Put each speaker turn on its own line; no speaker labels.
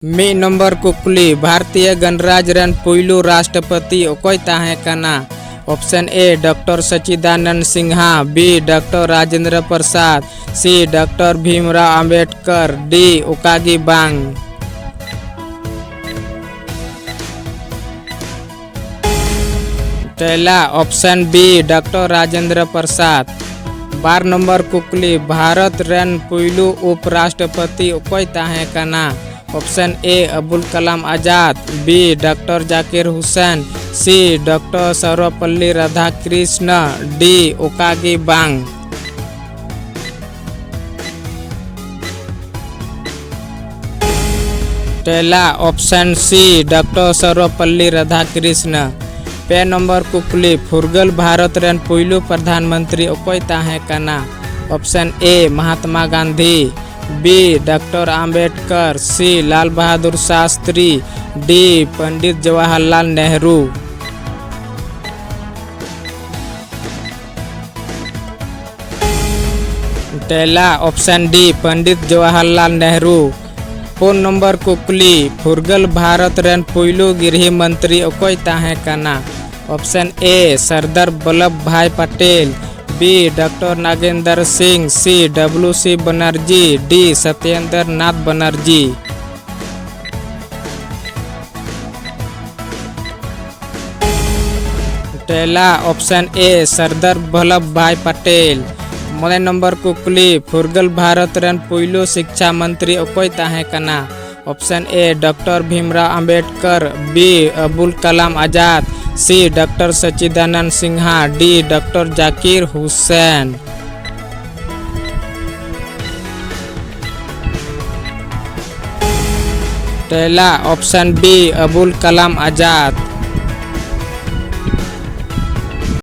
मी number कुकली भारतीय गणराज्य run पुइलू राष्ट्रपति ओकोय ताहे कना। Option A doctor Sachchidanand Sinha, B doctor Rajendra Prasad, C doctor Bhimrao Ambedkar, D ओकागी बांग। पहला option B doctor Rajendra Prasad. 12 number कुकली भारत रन पुइलू उपराष्ट्रपति ओकोय ताहे कना। Option A Abdul Kalam Azad, B doctor Zakir Hussain, C doctor Sarvepalli Radhakrishna, डी ओकागी बांग। पहला option C doctor Sarvepalli Radhakrishna. पे नंबर कुकली फुरगल भारत रन पुइलू प्रधानमंत्री ओकोय ताहे कना। ऑप्शन ए महात्मा गांधी, बी डॉक्टर अंबेडकर, सी लाल बहादुर शास्त्री, डी पंडित जवाहरलाल नेहरू। पहला option D Pandit Jawaharlal Nehru. 4 number कुकली फुरगल भारत रन पुइलू गृह मंत्री ओकोय ताहे कना। Option A Sardar Vallabh Bhai Patel, B doctor Nagendra Singh, C WC Banerjee, D Satyendra Nath Banerjee. पहला option A Sardar Vallabh Bhai Patel. 9 number कुकली फुरगल भारत रन पुइलू शिक्षा मंत्री ओकोय ताहे कना। Option A doctor Bhimrao Ambedkar, B Abdul Kalam Azad, C doctor Sachchidanand Sinha, D doctor Zakir Hussain. पहला ऑप्शन बी अब्दुल कलाम आजाद।